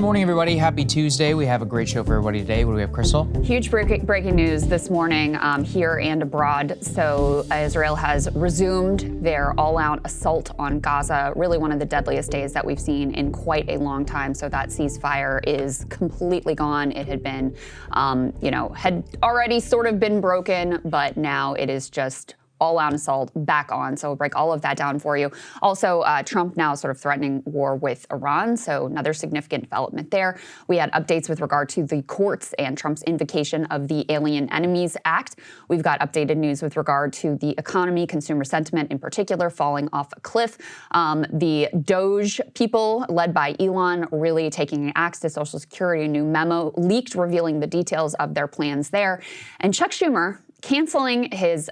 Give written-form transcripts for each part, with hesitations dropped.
morning, everybody. Happy Tuesday. We have a great show for everybody today. What do we have, Krystal? Huge breaking news this morning here and abroad. So Israel has resumed their all-out assault on Gaza, really one of the deadliest days that we've seen in quite a long time. So that ceasefire is completely gone. It had been, had already sort of been broken, but now it is just all-out assault back on. So we'll break all of that down for you. Also, Trump now sort of threatening war with Iran. So another significant development there. We had updates with regard to the courts and Trump's invocation of the Alien Enemies Act. We've got updated news with regard to the economy, consumer sentiment in particular, falling off a cliff. The Doge people, led by Elon, really taking an axe to Social Security. A new memo leaked revealing the details of their plans there. And Chuck Schumer canceling his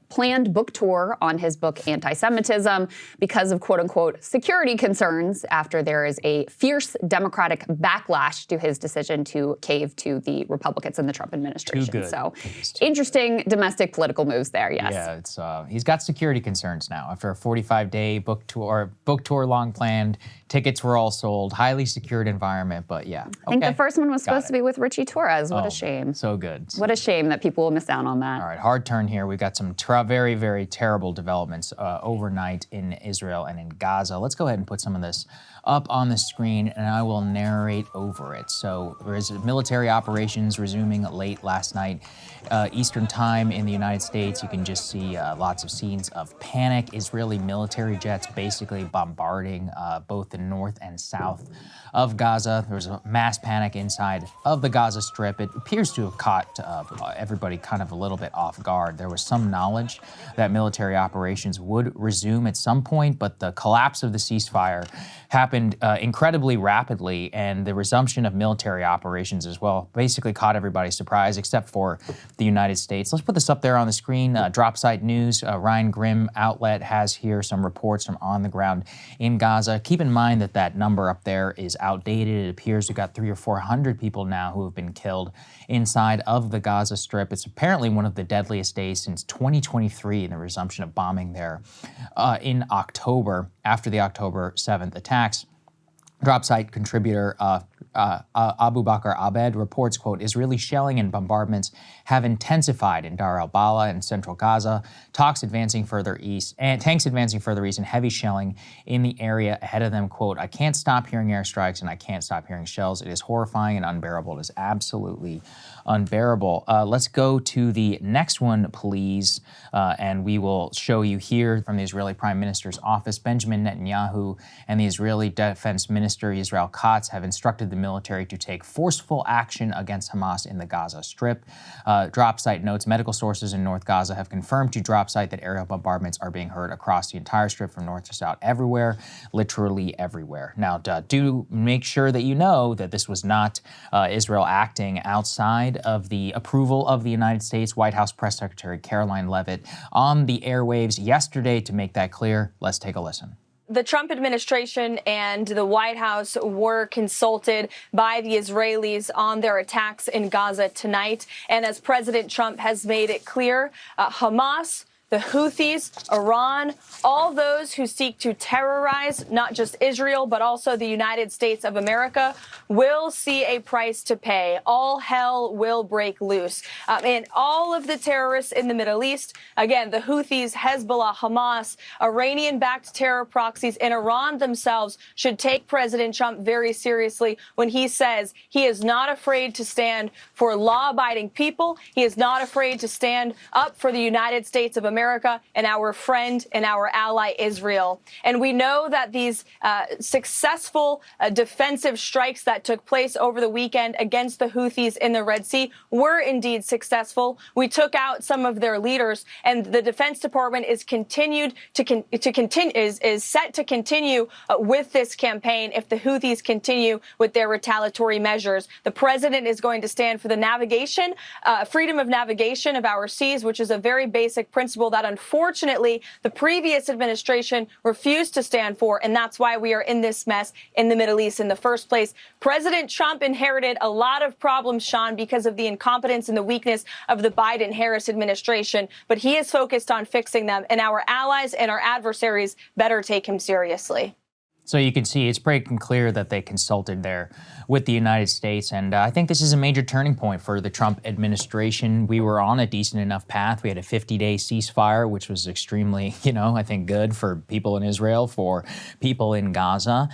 planned book tour on his book Anti-Semitism because of quote-unquote security concerns after there is a fierce Democratic backlash to his decision to cave to the Republicans in the Trump administration. Too good. So interesting domestic political moves there, yes. Yeah, it's he's got security concerns now after a 45-day book tour long planned. Tickets were all sold, highly secured environment, but yeah. I think the first one was supposed to be with Richie Torres. What a shame. So good. What a shame that people will miss out on that. All right, hard turn here. We've got some very, very terrible developments overnight in Israel and in Gaza. Let's go ahead and put some of this up on the screen, and I will narrate over it. So there is military operations resuming late last night, Eastern time in the United States. You can just see lots of scenes of panic. Israeli military jets basically bombarding both the north and south of Gaza. There was a mass panic inside of the Gaza Strip. It appears to have caught everybody kind of a little bit off guard. There was some knowledge that military operations would resume at some point, but the collapse of the ceasefire happened incredibly rapidly, and the resumption of military operations as well basically caught everybody's surprise, except for the United States. Let's put this up there on the screen. Drop site news, Ryan Grimm outlet has here some reports from on the ground in Gaza. Keep in mind that that number up there is outdated. It appears we've got 300 or 400 people now who have been killed inside of the Gaza Strip. It's apparently one of the deadliest days since 2023 in the resumption of bombing there in October, after the October 7th attacks. Drop site contributor Abu Bakr Abed reports, quote, Israeli shelling and bombardments have intensified in Dar al-Bala in central Gaza. Tanks advancing further east, and heavy shelling in the area ahead of them. Quote, I can't stop hearing airstrikes and I can't stop hearing shells. It is horrifying and unbearable. It is absolutely unbearable. Let's go to the next one, please. And we will show you here from the Israeli Prime Minister's office. Benjamin Netanyahu and the Israeli Defense Minister Israel Katz have instructed the military to take forceful action against Hamas in the Gaza Strip. Drop site notes, medical sources in North Gaza have confirmed to drop site that aerial bombardments are being heard across the entire strip from north to south, everywhere, literally everywhere. Now, do make sure that you know that this was not Israel acting outside of the approval of the United States. White House Press Secretary Caroline Leavitt on the airwaves yesterday to make that clear. Let's take a listen. The Trump administration and the White House were consulted by the Israelis on their attacks in Gaza tonight. And as President Trump has made it clear, Hamas, the Houthis, Iran, all those who seek to terrorize not just Israel, but also the United States of America will see a price to pay. All hell will break loose. And all of the terrorists in the Middle East, again, the Houthis, Hezbollah, Hamas, Iranian-backed terror proxies, and Iran themselves should take President Trump very seriously when he says he is not afraid to stand for law-abiding people. He is not afraid to stand up for the United States of America and our friend and our ally Israel. And we know that these successful defensive strikes that took place over the weekend against the Houthis in the Red Sea were indeed successful. We took out some of their leaders, and the Defense Department is set to continue with this campaign if the Houthis continue with their retaliatory measures. The president is going to stand for the navigation, freedom of navigation of our seas, which is a very basic principle that unfortunately the previous administration refused to stand for, and that's why we are in this mess in the Middle East in the first place. President Trump inherited a lot of problems, Sean, because of the incompetence and the weakness of the Biden-Harris administration, but he is focused on fixing them, and our allies and our adversaries better take him seriously. So you can see it's pretty clear that they consulted there with the United States. And I think this is a major turning point for the Trump administration. We were on a decent enough path. We had a 50-day ceasefire, which was extremely, I think good for people in Israel, for people in Gaza.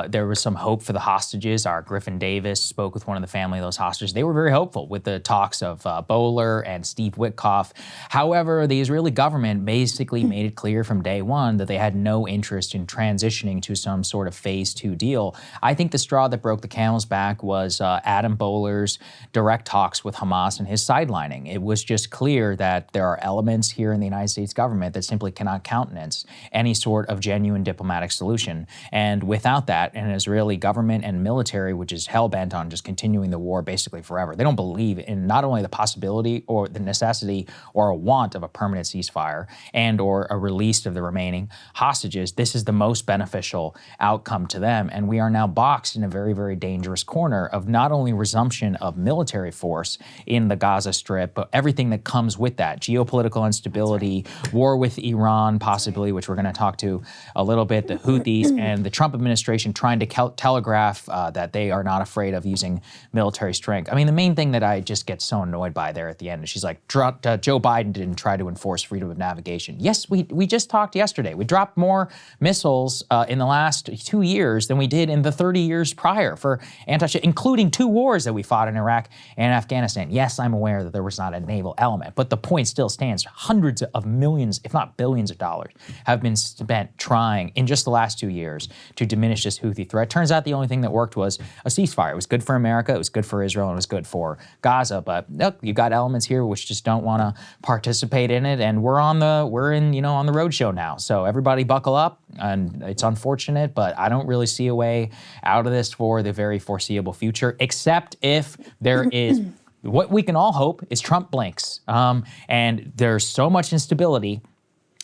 There was some hope for the hostages. Our Griffin Davis spoke with one of the family of those hostages. They were very hopeful with the talks of Bowler and Steve Witkoff. However, the Israeli government basically made it clear from day one that they had no interest in transitioning to some sort of phase 2 deal. I think the straw that broke the camel's back was Adam Bowler's direct talks with Hamas and his sidelining. It was just clear that there are elements here in the United States government that simply cannot countenance any sort of genuine diplomatic solution. And without that, an Israeli government and military, which is hell-bent on just continuing the war basically forever, they don't believe in not only the possibility or the necessity or a want of a permanent ceasefire and or a release of the remaining hostages. This is the most beneficial outcome to them. And we are now boxed in a very, very dangerous corner of not only resumption of military force in the Gaza Strip, but everything that comes with that. Geopolitical instability, war with Iran possibly, which we're going to talk to a little bit, the Houthis, and the Trump administration trying to telegraph that they are not afraid of using military strength. I mean, the main thing that I just get so annoyed by there at the end is she's like, Joe Biden didn't try to enforce freedom of navigation. Yes, we just talked yesterday. We dropped more missiles in the last 2 years than we did in the 30 years prior for anti-ship, including 2 wars that we fought in Iraq and Afghanistan. Yes, I'm aware that there was not a naval element, but the point still stands. Hundreds of millions, if not billions of dollars have been spent trying in just the last 2 years to diminish this Houthi threat. Turns out the only thing that worked was a ceasefire. It was good for America, it was good for Israel, and it was good for Gaza. But look, you've got elements here which just don't want to participate in it, and we're on the road show now. So everybody buckle up, and it's unfortunate, but I don't really see a way out of this for the very foreseeable future, except if there is what we can all hope is Trump blinks. And there's so much instability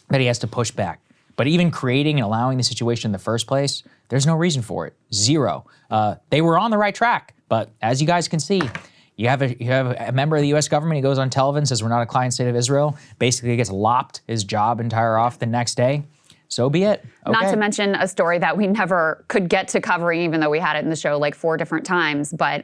that he has to push back. But even creating and allowing the situation in the first place, there's no reason for it. Zero. They were on the right track, but as you guys can see, you have a member of the U.S. government. He goes on television, says we're not a client state of Israel. Basically gets lopped his job entire off the next day. So be it. Okay. Not to mention a story that we never could get to covering, even though we had it in the show like 4 different times. But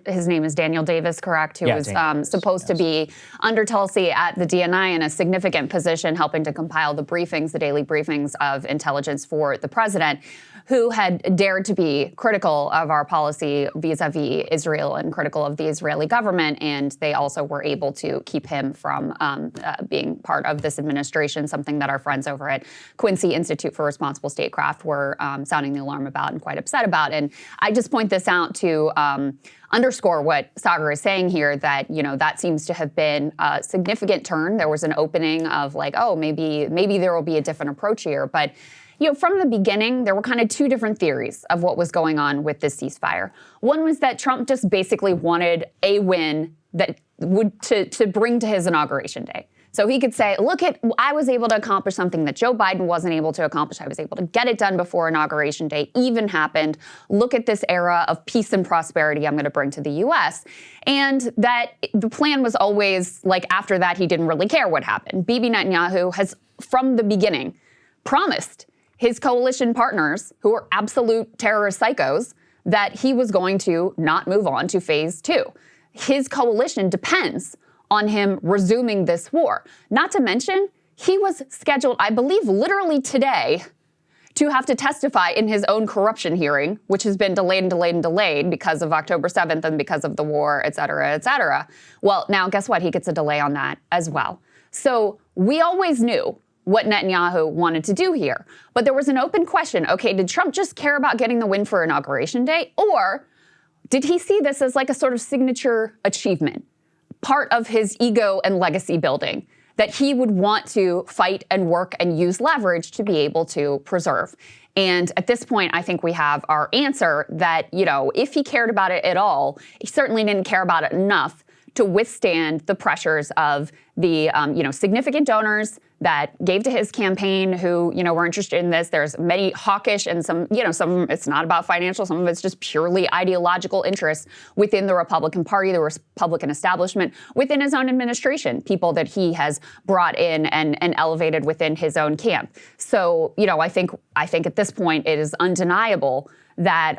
his name is Daniel Davis, correct? Who was supposed to be under Tulsi at the DNI in a significant position, helping to compile the briefings, the daily briefings of intelligence for the president, who had dared to be critical of our policy vis-a-vis Israel and critical of the Israeli government. And they also were able to keep him from being part of this administration, something that our friends over at Quincy Institute for Responsible Statecraft were sounding the alarm about and quite upset about. And I just point this out to underscore what Saagar is saying here, that, that seems to have been a significant turn. There was an opening of like, oh, maybe there will be a different approach here. But from the beginning, there were kind of 2 different theories of what was going on with this ceasefire. One was that Trump just basically wanted a win that would to bring to his inauguration day. So he could say, look, I was able to accomplish something that Joe Biden wasn't able to accomplish. I was able to get it done before Inauguration Day even happened. Look at this era of peace and prosperity I'm going to bring to the U.S. And that the plan was always, like, after that, he didn't really care what happened. Bibi Netanyahu has, from the beginning, promised his coalition partners, who are absolute terrorist psychos, that he was going to not move on to phase 2. His coalition depends on him resuming this war. Not to mention, he was scheduled, I believe, literally today, to have to testify in his own corruption hearing, which has been delayed and delayed and delayed because of October 7th and because of the war, et cetera, et cetera. Well, now guess what? He gets a delay on that as well. So we always knew what Netanyahu wanted to do here. But there was an open question. Okay, did Trump just care about getting the win for Inauguration Day? Or did he see this as like a sort of signature achievement, part of his ego and legacy building, that he would want to fight and work and use leverage to be able to preserve? And at this point, I think we have our answer that, if he cared about it at all, he certainly didn't care about it enough to withstand the pressures of the significant donors that gave to his campaign who, were interested in this. There's many hawkish and some it's not about financial, some of it's just purely ideological interests within the Republican Party, the Republican establishment, within his own administration, people that he has brought in and elevated within his own camp. So, I think at this point it is undeniable that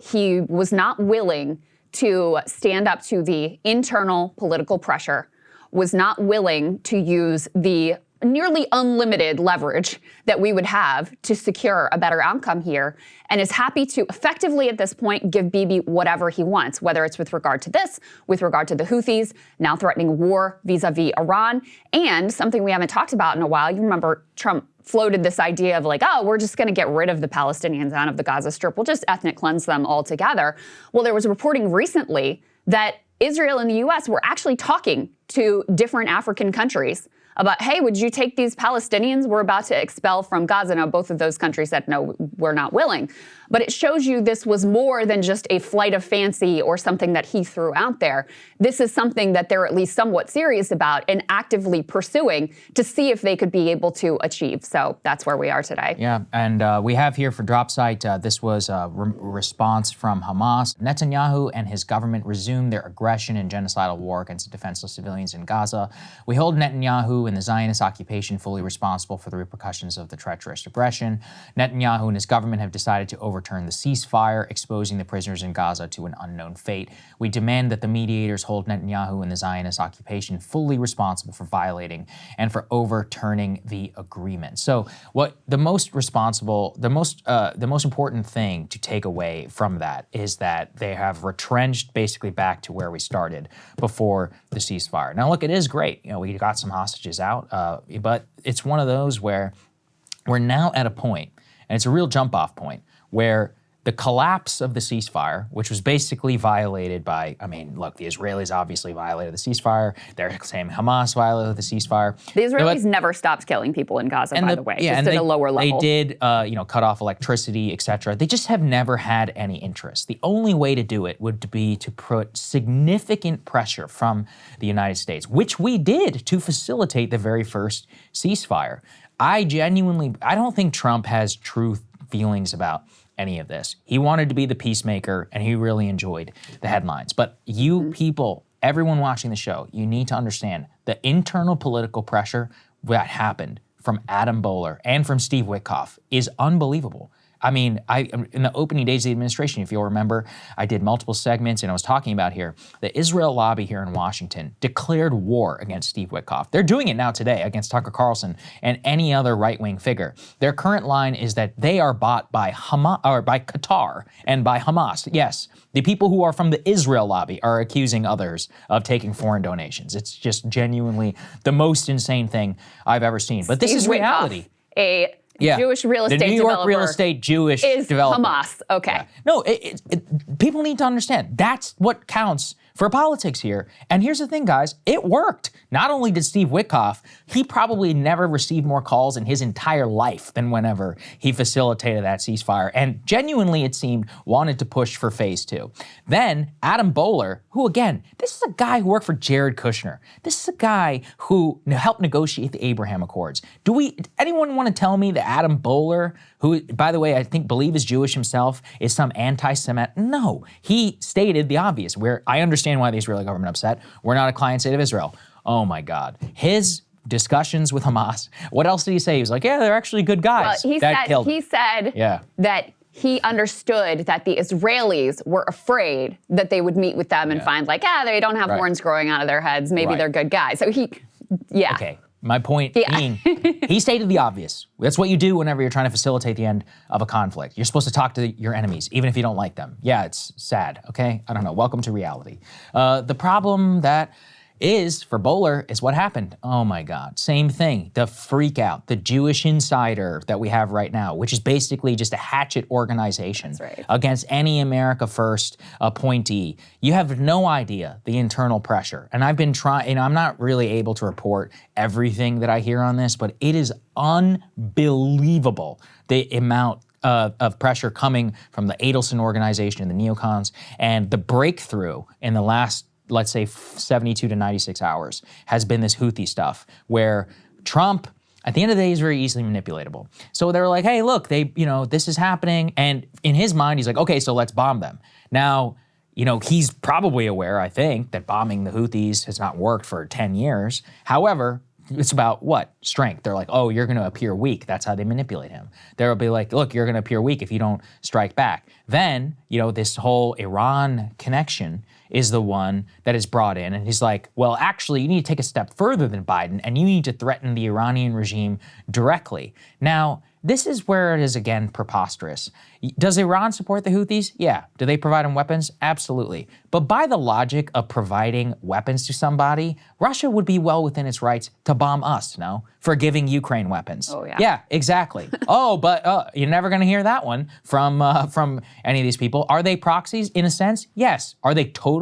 he was not willing to stand up to the internal political pressure, was not willing to use the nearly unlimited leverage that we would have to secure a better outcome here, and is happy to effectively at this point give Bibi whatever he wants, whether it's with regard to this, with regard to the Houthis, now threatening war vis-a-vis Iran, and something we haven't talked about in a while. You remember Trump floated this idea of we're just going to get rid of the Palestinians out of the Gaza Strip. We'll just ethnic cleanse them altogether. Well, there was reporting recently that Israel and the U.S. were actually talking to different African countries about, hey, would you take these Palestinians we're about to expel from Gaza? Now, both of those countries said, no, we're not willing. But it shows you this was more than just a flight of fancy or something that he threw out there. This is something that they're at least somewhat serious about and actively pursuing to see if they could be able to achieve. So that's where we are today. Yeah, and we have here for Drop Site, this was a response from Hamas. Netanyahu and his government resumed their aggression and genocidal war against the defenseless civilians in Gaza. We hold Netanyahu and the Zionist occupation fully responsible for the repercussions of the treacherous aggression. Netanyahu and his government have decided to overturn the ceasefire, exposing the prisoners in Gaza to an unknown fate. We demand that the mediators hold Netanyahu and the Zionist occupation fully responsible for violating and for overturning the agreement. So, what the most important thing to take away from that is that they have retrenched basically back to where we started before the ceasefire. Now, look, it is great. We got some hostages out, but it's one of those where we're now at a point, and it's a real jump-off point, where the collapse of the ceasefire, which was basically violated by, look, the Israelis obviously violated the ceasefire. They're saying Hamas violated the ceasefire. The Israelis never stopped killing people in Gaza, by the way, just at a lower level. They did, cut off electricity, etc. They just have never had any interest. The only way to do it would be to put significant pressure from the United States, which we did to facilitate the very first ceasefire. I don't think Trump has true feelings about any of this. He wanted to be the peacemaker, and he really enjoyed the headlines. But you people, everyone watching the show, you need to understand the internal political pressure that happened from Adam Boehler and from Steve Witkoff is unbelievable. In the opening days of the administration, if you'll remember, I did multiple segments and I was talking about here, the Israel lobby here in Washington declared war against Steve Witkoff. They're doing it now today against Tucker Carlson and any other right-wing figure. Their current line is that they are bought by Hamas, or by Qatar and by Hamas. Yes, the people who are from the Israel lobby are accusing others of taking foreign donations. It's just genuinely the most insane thing I've ever seen. But this is reality. Jewish real estate developer. The New York real estate Jewish developer. Hamas. Okay. Yeah. No, people need to understand that's what counts for politics here. And here's the thing, guys, it worked. Not only did Steve Witkoff, he probably never received more calls in his entire life than whenever he facilitated that ceasefire, and genuinely, it seemed, wanted to push for phase 2. Then Adam Boehler, who again, this is a guy who worked for Jared Kushner. This is a guy who helped negotiate the Abraham Accords. Anyone want to tell me that Adam Boehler, who, by the way, I believe is Jewish himself, is some anti-Semitic? No, he stated the obvious, where I understand why the Israeli government upset. We're not a client state of Israel. Oh my God. His discussions with Hamas, what else did he say? He was like, yeah, they're actually good guys. Well, he said that he understood that the Israelis were afraid that they would meet with them and find they don't have horns growing out of their heads. Maybe they're good guys. So Okay. My point being, he stated the obvious. That's what you do whenever you're trying to facilitate the end of a conflict. You're supposed to talk to your enemies, even if you don't like them. Yeah, it's sad, okay? I don't know. Welcome to reality. The problem that is, for Boehler, is what happened. Oh my God, same thing. The freak out, the Jewish insider that we have right now, which is basically just a hatchet organization against any America First appointee. You have no idea the internal pressure. And I've been trying, I'm not really able to report everything that I hear on this, but it is unbelievable the amount of pressure coming from the Adelson organization and the neocons, and the breakthrough in the last let's say 72 to 96 hours has been this Houthi stuff where Trump, at the end of the day, is very easily manipulatable. So they're like, hey, look, this is happening. And in his mind, he's like, okay, so let's bomb them. Now, he's probably aware, I think, that bombing the Houthis has not worked for 10 years. However, it's about what? Strength. They're like, oh, you're going to appear weak. That's how they manipulate him. They'll be like, look, you're going to appear weak if you don't strike back. Then, this whole Iran connection is the one that is brought in. And he's like, well, actually, you need to take a step further than Biden, and you need to threaten the Iranian regime directly. Now, this is where it is, again, preposterous. Does Iran support the Houthis? Yeah. Do they provide them weapons? Absolutely. But by the logic of providing weapons to somebody, Russia would be well within its rights to bomb us, no? For giving Ukraine weapons. Oh, yeah. Yeah, exactly. But you're never going to hear that one from any of these people. Are they proxies in a sense? Yes. Are they totally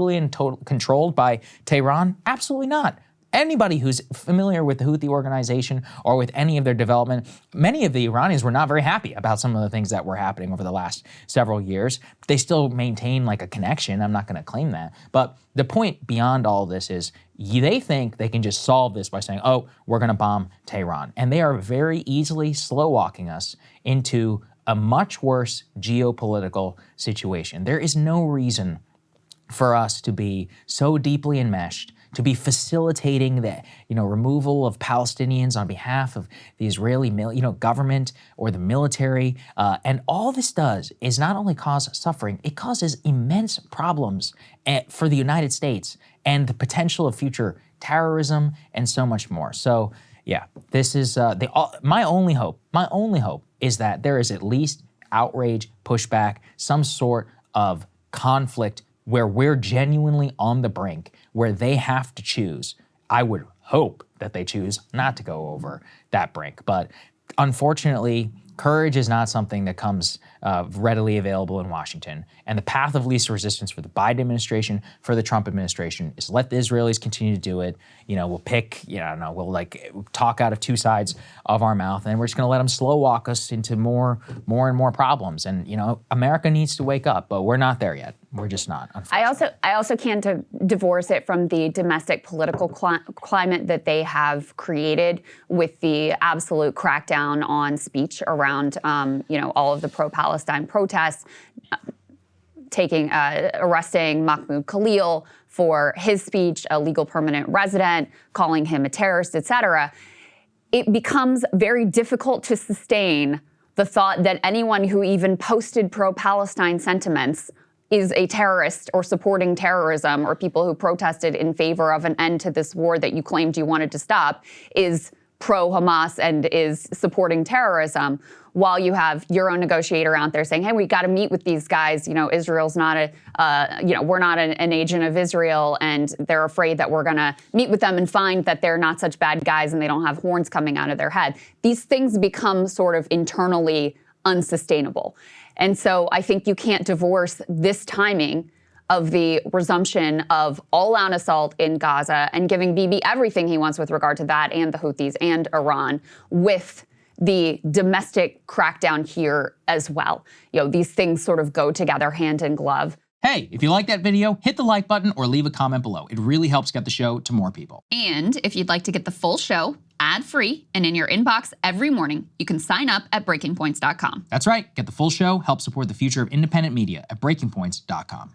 controlled by Tehran? Absolutely not. Anybody who's familiar with the Houthi organization or with any of their development, many of the Iranians were not very happy about some of the things that were happening over the last several years. They still maintain like a connection. I'm not going to claim that. But the point beyond all this is they think they can just solve this by saying, oh, we're going to bomb Tehran. And they are very easily slow walking us into a much worse geopolitical situation. There is no reason for us to be so deeply enmeshed, to be facilitating the removal of Palestinians on behalf of the Israeli government or the military. And all this does is not only cause suffering, it causes immense problems for the United States and the potential of future terrorism and so much more. So yeah, this is my only hope is that there is at least outrage, pushback, some sort of conflict where we're genuinely on the brink, where they have to choose. I would hope that they choose not to go over that brink. But unfortunately, courage is not something that comes readily available in Washington. And the path of least resistance for the Biden administration, for the Trump administration, is let the Israelis continue to do it. We'll pick, we'll talk out of two sides of our mouth, and we're just going to let them slow walk us into more and more problems. And, America needs to wake up, but we're not there yet. We're just not. I also can't divorce it from the domestic political climate that they have created with the absolute crackdown on speech around, all of the pro-Palestine protests, arresting Mahmoud Khalil for his speech, a legal permanent resident, calling him a terrorist, etc. It becomes very difficult to sustain the thought that anyone who even posted pro-Palestine sentiments is a terrorist or supporting terrorism, or people who protested in favor of an end to this war that you claimed you wanted to stop is pro-Hamas and is supporting terrorism, while you have your own negotiator out there saying, hey, we got to meet with these guys. Israel's not we're not an agent of Israel, and they're afraid that we're going to meet with them and find that they're not such bad guys and they don't have horns coming out of their head. These things become sort of internally unsustainable. And so I think you can't divorce this timing of the resumption of all-out assault in Gaza and giving Bibi everything he wants with regard to that and the Houthis and Iran with the domestic crackdown here as well. These things sort of go together hand in glove. Hey, if you like that video, hit the like button or leave a comment below. It really helps get the show to more people. And if you'd like to get the full show ad-free and in your inbox every morning, you can sign up at breakingpoints.com. That's right. Get the full show, help support the future of independent media at breakingpoints.com.